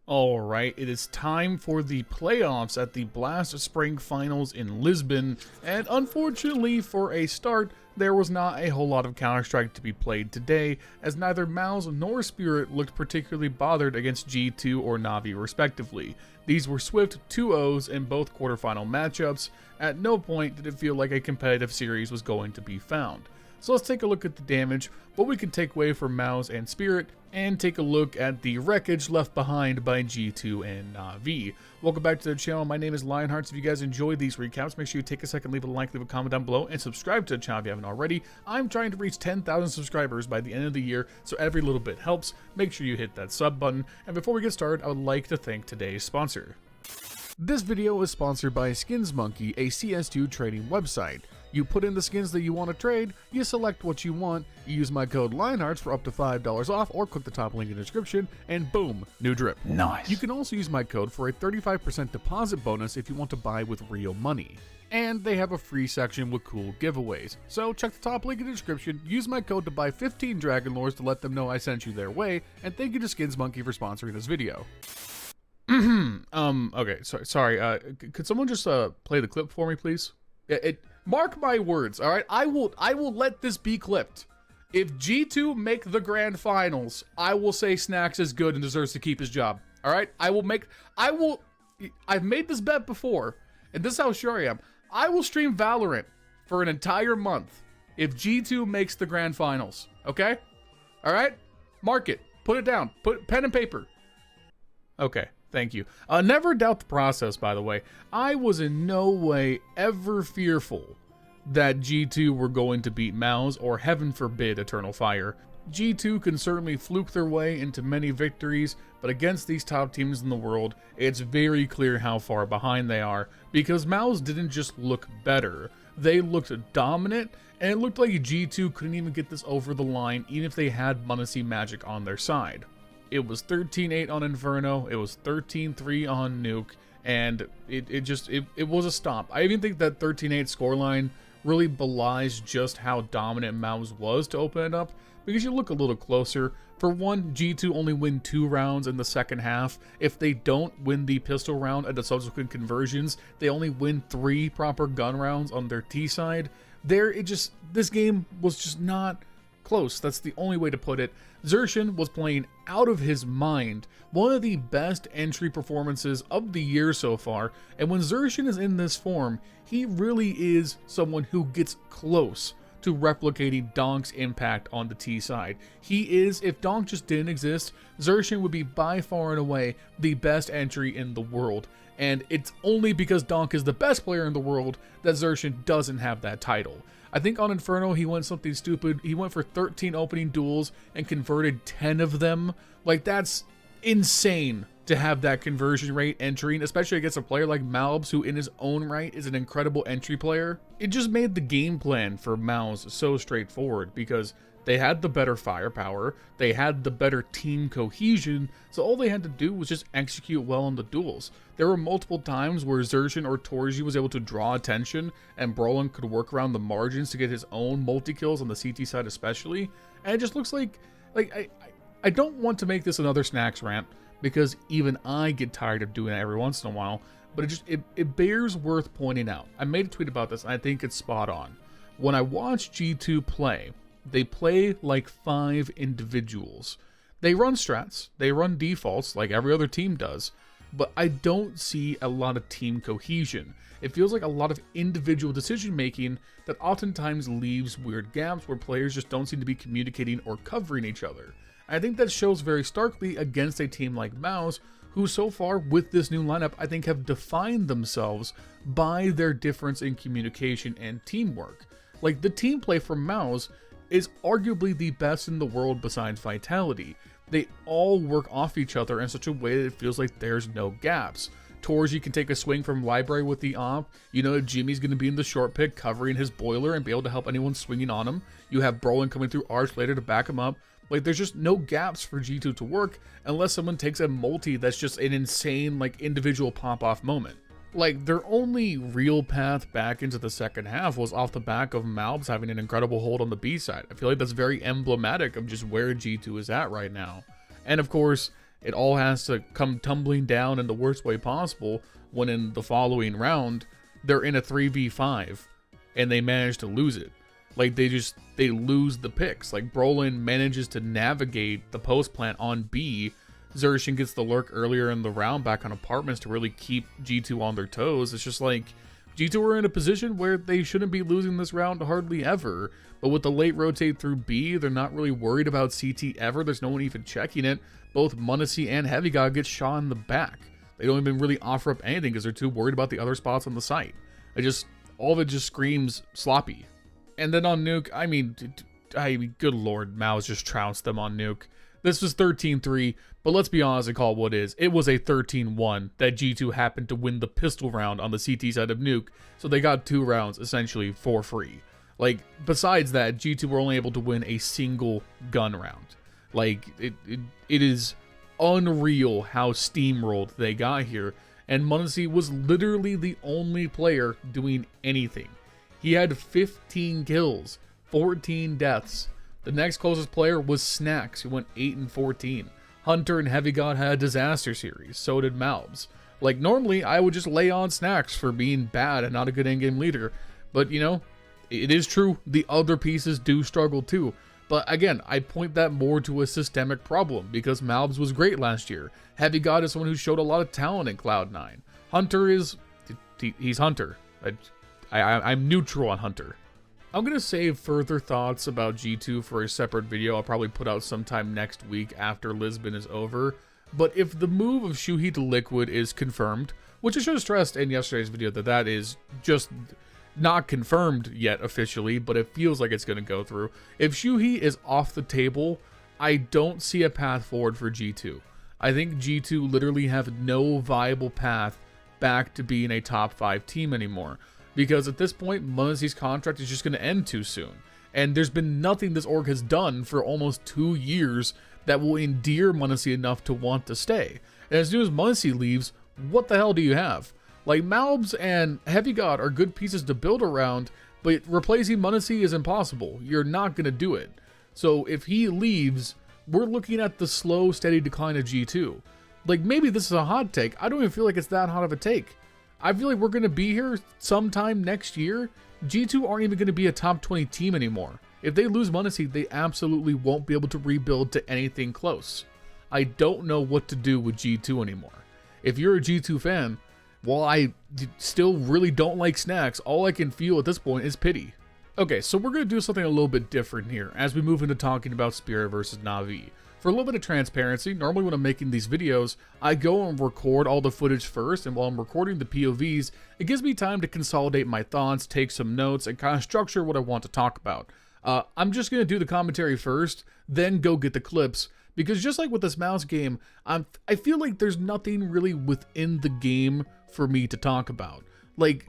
Alright, it is time for the playoffs at the Blast Spring Finals in Lisbon, and unfortunately for a start, there was not a whole lot of Counter-Strike to be played today, as neither MOUZ nor Spirit looked particularly bothered against G2 or NAVI respectively. These were swift 2-0s in both quarterfinal matchups. At no point did it feel like a competitive series was going to be found. So let's take a look at the damage, what we can take away from MOUZ and Spirit, and take a look at the wreckage left behind by G2 and NAVI. Welcome back to the channel. My name is LionHeartZ. If you guys enjoyed these recaps, make sure you take a second, leave a like, leave a comment down below, and subscribe to the channel if you haven't already. I'm trying to reach 10,000 subscribers by the end of the year, so every little bit helps. Make sure you hit that sub button. And before we get started, I would like to thank today's sponsor. This video is sponsored by SkinsMonkey, a CS2 trading website. You put in the skins that you want to trade, you select what you want, you use my code LionHeartZ for up to $5 off, or click the top link in the description, and boom, new drip. Nice. You can also use my code for a 35% deposit bonus if you want to buy with real money. And they have a free section with cool giveaways. So check the top link in the description, use my code to buy 15 Dragon Lores to let them know I sent you their way, and thank you to SkinsMonkey for sponsoring this video. Okay, sorry, could someone just, play the clip for me, please? Mark my words, alright? I will let this be clipped. If G2 make the grand finals, I will say Snacks is good and deserves to keep his job, alright? I've made this bet before, and this is how sure I am. I will stream Valorant for an entire month if G2 makes the grand finals, okay? Alright? Mark it. Put it down. Put pen and paper. Okay. Thank you. Never doubt the process, by the way. I was in no way ever fearful that G2 were going to beat MOUZ or, heaven forbid, Eternal Fire. G2 can certainly fluke their way into many victories, but against these top teams in the world, it's very clear how far behind they are, because MOUZ didn't just look better. They looked dominant, and it looked like G2 couldn't even get this over the line, even if they had m0NESY Magic on their side. It was 13-8 on Inferno, it was 13-3 on Nuke, and it was a stop. I even think that 13-8 scoreline really belies just how dominant MOUZ was to open it up, because you look a little closer. For one, G2 only win 2 rounds in the second half. If they don't win the pistol round and the subsequent conversions, they only win 3 proper gun rounds on their T side. This game was just not close. That's the only way to put it. Xerxin was playing out of his mind, one of the best entry performances of the year so far, and when Xerxin is in this form, he really is someone who gets close to replicating Donk's impact on the T side. He is, if Donk just didn't exist, Xerxin would be by far and away the best entry in the world, and it's only because Donk is the best player in the world that Xerxin doesn't have that title. I think on Inferno he went something stupid. He went for 13 opening duels and converted 10 of them. Like, that's insane to have that conversion rate entering, especially against a player like MOUZ, who in his own right is an incredible entry player. It just made the game plan for MOUZ so straightforward, because they had the better firepower, they had the better team cohesion, so all they had to do was just execute well on the duels. There were multiple times where Xerxin or Torji was able to draw attention, and Brolin could work around the margins to get his own multi-kills on the CT side especially, and it just looks like I don't want to make this another Snacks rant, because even I get tired of doing it every once in a while, but it bears worth pointing out. I made a tweet about this, and I think it's spot on. When I watch G2 play, they play like 5 individuals. They run strats, they run defaults like every other team does, but I don't see a lot of team cohesion. It feels like a lot of individual decision making that oftentimes leaves weird gaps where players just don't seem to be communicating or covering each other. I think that shows very starkly against a team like MOUZ, who so far with this new lineup I think have defined themselves by their difference in communication and teamwork. Like, the team play from MOUZ is arguably the best in the world besides Vitality. They all work off each other in such a way that it feels like there's no gaps. Torji can take a swing from Library with the op. You know Jimmy's going to be in the short pick covering his boiler and be able to help anyone swinging on him. You have Brolin coming through Arch later to back him up. Like, there's just no gaps for G2 to work unless someone takes a multi that's just an insane, like, individual pop-off moment. Like, their only real path back into the second half was off the back of MOUZ having an incredible hold on the B side. I feel like that's very emblematic of just where G2 is at right now. And of course, it all has to come tumbling down in the worst way possible when in the following round, they're in a 3v5 and they manage to lose it. Like, they lose the picks. Like, Brolin manages to navigate the post plant on B. Zershin gets the lurk earlier in the round back on apartments to really keep G2 on their toes. It's just like, G2 are in a position where they shouldn't be losing this round hardly ever. But with the late rotate through B, they're not really worried about CT ever. There's no one even checking it. Both m0NESY and HeavyGod get shot in the back. They don't even really offer up anything because they're too worried about the other spots on the site. All of it just screams sloppy. And then on Nuke, I mean, good lord, MOUZ just trounced them on Nuke. This was 13-3, but let's be honest and call it what it is. It was a 13-1 that G2 happened to win the pistol round on the CT side of Nuke, so they got 2 rounds essentially for free. Like, besides that, G2 were only able to win a single gun round. Like, it is unreal how steamrolled they got here, and m0NESY was literally the only player doing anything. He had 15 kills, 14 deaths. The next closest player was Snax, who went 8-14. Hunter and HeavyGod had a disaster series, so did MOUZ. Like, normally, I would just lay on Snax for being bad and not a good endgame leader. But, you know, it is true, the other pieces do struggle too. But again, I point that more to a systemic problem, because MOUZ was great last year. HeavyGod is someone who showed a lot of talent in Cloud9. Hunter is... he's Hunter. I'm neutral on Hunter. I'm going to save further thoughts about G2 for a separate video I'll probably put out sometime next week after Lisbon is over. But if the move of Shuhi to Liquid is confirmed, which I should have stressed in yesterday's video that is just not confirmed yet officially, but it feels like it's going to go through. If Shuhi is off the table, I don't see a path forward for G2. I think G2 literally have no viable path back to being a top 5 team anymore. Because at this point, m0NESY's contract is just going to end too soon. And there's been nothing this org has done for almost 2 years that will endear m0NESY enough to want to stay. And as soon as m0NESY leaves, what the hell do you have? Like, MOUZ and HeavyGod are good pieces to build around, but replacing m0NESY is impossible. You're not going to do it. So if he leaves, we're looking at the slow, steady decline of G2. Like, maybe this is a hot take. I don't even feel like it's that hot of a take. I feel like we're going to be here sometime next year. G2 aren't even going to be a top 20 team anymore. If they lose m0NESY, they absolutely won't be able to rebuild to anything close. I don't know what to do with G2 anymore. If you're a G2 fan, while I still really don't like Snax, all I can feel at this point is pity. Okay, so we're going to do something a little bit different here as we move into talking about Spirit versus NAVI. For a little bit of transparency, normally when I'm making these videos, I go and record all the footage first, and while I'm recording the POVs, it gives me time to consolidate my thoughts, take some notes, and kind of structure what I want to talk about. I'm just going to do the commentary first, then go get the clips, because just like with this MOUZ game, I feel like there's nothing really within the game for me to talk about. Like,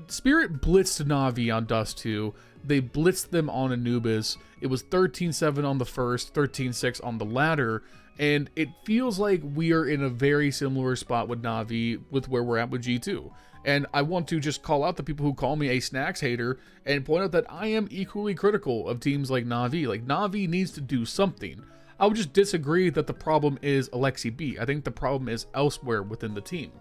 Spirit blitzed NAVI on Dust 2, they blitzed them on Anubis. It was 13-7 on the first, 13-6 on the latter, and it feels like we are in a very similar spot with NAVI with where we're at with G2. And I want to just call out the people who call me a Snax hater and point out that I am equally critical of teams like NAVI. Like, NAVI needs to do something. I would just disagree that the problem is Alexi B. I think the problem is elsewhere within the team.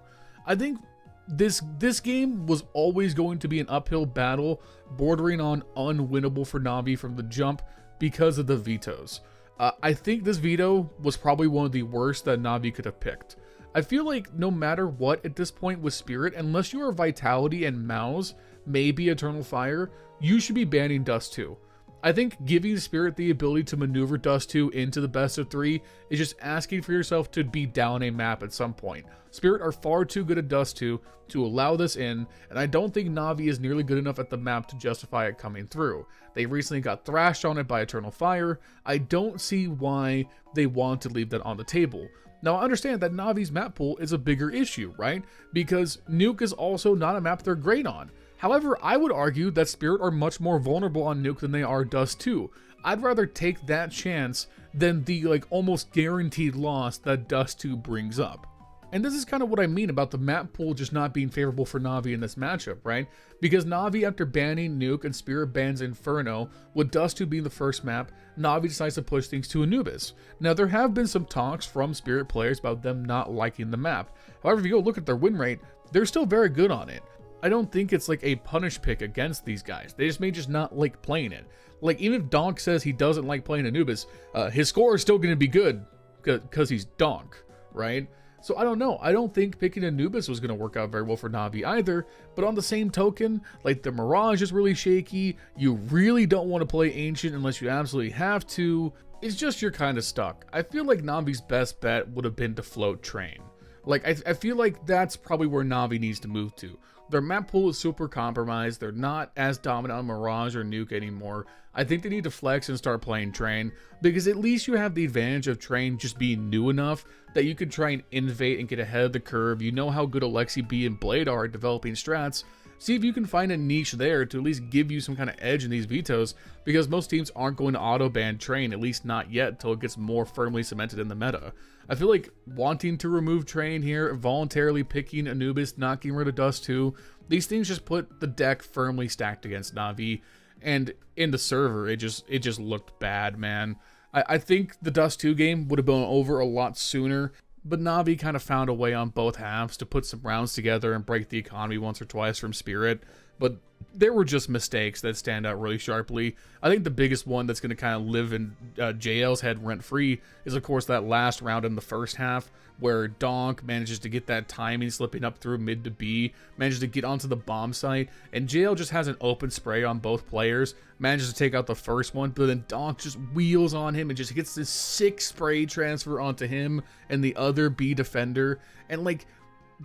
I think this game was always going to be an uphill battle, bordering on unwinnable for NAVI from the jump because of the vetoes. I think this veto was probably one of the worst that NAVI could have picked. I feel like no matter what at this point with Spirit, unless you are Vitality and MOUZ, maybe Eternal Fire, you should be banning Dust 2. I think giving Spirit the ability to maneuver Dust 2 into the best of 3 is just asking for yourself to be down a map at some point. Spirit are far too good at Dust 2 to allow this in, and I don't think NAVI is nearly good enough at the map to justify it coming through. They recently got thrashed on it by Eternal Fire. I don't see why they want to leave that on the table. Now, I understand that NAVI's map pool is a bigger issue, right? Because Nuke is also not a map they're great on. However, I would argue that Spirit are much more vulnerable on Nuke than they are Dust 2. I'd rather take that chance than the almost guaranteed loss that Dust 2 brings up. And this is kind of what I mean about the map pool just not being favorable for Navi in this matchup, right? Because Navi, after banning Nuke and Spirit bans Inferno, with Dust 2 being the first map, Navi decides to push things to Anubis. Now, there have been some talks from Spirit players about them not liking the map. However, if you go look at their win rate, they're still very good on it. I don't think it's like a punish pick against these guys. They just may just not like playing it. Like, even if Donk says he doesn't like playing Anubis, his score is still going to be good because he's Donk, right? So I don't know. I don't think picking Anubis was going to work out very well for Navi either. But on the same token, like, the Mirage is really shaky. You really don't want to play Ancient unless you absolutely have to. It's just you're kind of stuck. I feel like Navi's best bet would have been to float Train. Like, I feel like that's probably where Navi needs to move to. Their map pool is super compromised. They're not as dominant on Mirage or Nuke anymore. I think they need to flex and start playing Train, because at least you have the advantage of Train just being new enough that you can try and innovate and get ahead of the curve. You know how good Alexi B and Blade are at developing strats. See if you can find a niche there to at least give you some kind of edge in these vetoes, because most teams aren't going to auto-ban Train, at least not yet, until it gets more firmly cemented in the meta. I feel like wanting to remove Train here, voluntarily picking Anubis, not getting rid of Dust 2, these things just put the deck firmly stacked against Navi, and in the server, it just looked bad, man. I think the Dust 2 game would have been over a lot sooner, but Navi kind of found a way on both halves to put some rounds together and break the economy once or twice from Spirit, but there were just mistakes that stand out really sharply. I think the biggest one that's going to kind of live in JL's head rent-free is, of course, that last round in the first half where Donk manages to get that timing slipping up through mid to B, manages to get onto the bomb site, and JL just has an open spray on both players, manages to take out the first one, but then Donk just wheels on him and just gets this sick spray transfer onto him and the other B defender, and like,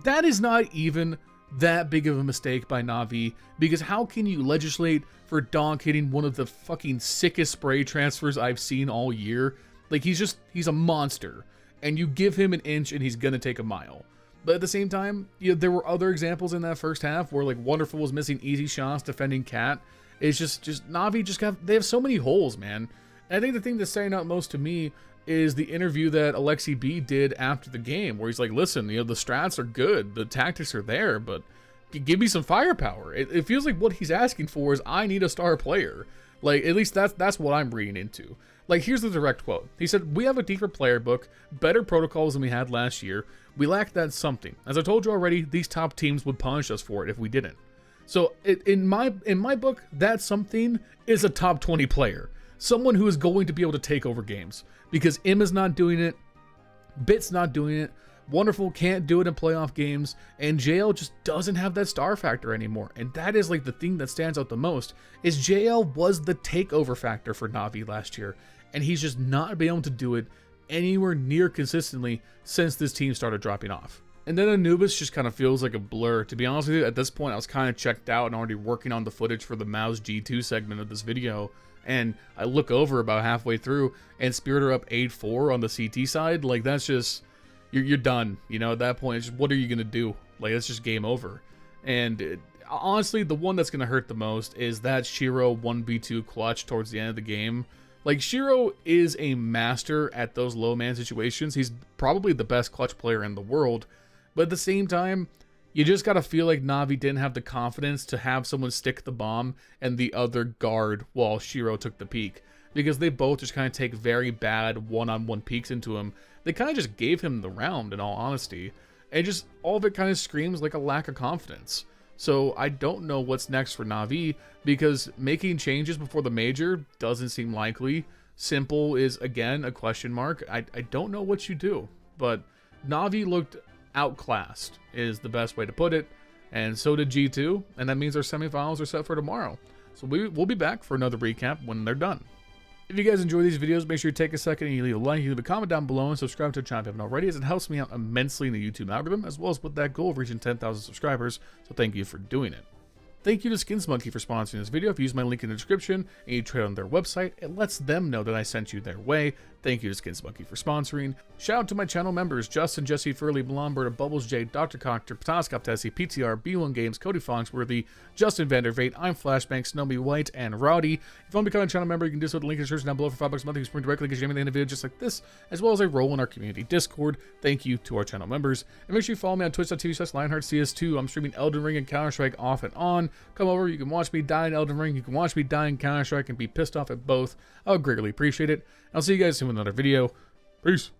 that is not even that big of a mistake by Navi, because how can you legislate for Donk hitting one of the fucking sickest spray transfers I've seen all year? Like, he's a monster, and you give him an inch and he's gonna take a mile. But at the same time, you know, there were other examples in that first half where, like, Wonderful was missing easy shots defending Cat. It's just Navi they have so many holes, man. And I think the thing that's standing out most to me is the interview that Alexi B did after the game, where he's like, listen, you know, the strats are good, the tactics are there, but give me some firepower. It feels like what he's asking for is, I need a star player. Like, at least that's what I'm reading into. Like, here's the direct quote. He said, "We have a deeper player book, better protocols than we had last year. We lack that something. As I told you already, these top teams would punish us for it if we didn't." So in my book, that something is a top 20 player. Someone who is going to be able to take over games. Because Emma's not doing it, Bit's not doing it, Wonderful can't do it in playoff games, and JL just doesn't have that star factor anymore. And that is like the thing that stands out the most, is JL was the takeover factor for Navi last year, and he's just not been able to do it anywhere near consistently since this team started dropping off. And then Anubis just kind of feels like a blur. To be honest with you, at this point I was kind of checked out and already working on the footage for the MOUZ G2 segment of this video, and I look over about halfway through and Spirit are up 8-4 on the CT side. Like, that's just, you're done, you know. At that point, it's just, what are you gonna do? Like, it's just game over. And honestly, the one that's gonna hurt the most is that Shiro 1v2 clutch towards the end of the game. Like, Shiro is a master at those low man situations. He's probably the best clutch player in the world, but at the same time, you just gotta feel like Navi didn't have the confidence to have someone stick the bomb and the other guard while Shiro took the peek, because they both just kind of take very bad one-on-one peeks into him. They kind of just gave him the round, in all honesty, and just all of it kind of screams like a lack of confidence. So I don't know what's next for Navi, because making changes before the major doesn't seem likely. Simple is, again, a question mark. I don't know what you do, but Navi looked outclassed is the best way to put it, and so did G2, and that means our semifinals are set for tomorrow. So we'll be back for another recap when they're done. If you guys enjoy these videos, make sure you take a second and you leave a like, you leave a comment down below, and subscribe to the channel if you haven't already, as it helps me out immensely in the YouTube algorithm, as well as with that goal of reaching 10,000 subscribers, so thank you for doing it. Thank you to SkinsMonkey for sponsoring this video. If you use my link in the description and you trade on their website, it lets them know that I sent you their way. Thank you to SkinsMonkey for sponsoring. Shout out to my channel members, Justin, Jesse, Furley, Milan Berta, Bubblesj, Dr. Cocktor, Patatas Kaftesi, PTR, B1 Games, Cody Foxworthy, Justin Vandervate, I'm Flashbang, Snowby White, and Rowdy. If you want to become a channel member, you can do so with the link in the description down below for $5 a month. You can spring directly because you get the end of the video just like this, as well as a role in our community Discord. Thank you to our channel members. And make sure you follow me on twitch.tv/LionHeartZ2. I'm streaming Elden Ring and Counter-Strike off and on. Come over, you can watch me die in Elden Ring, you can watch me die in Counter-Strike and be pissed off at both. I would greatly appreciate it. I'll see you guys soon with another video. Peace.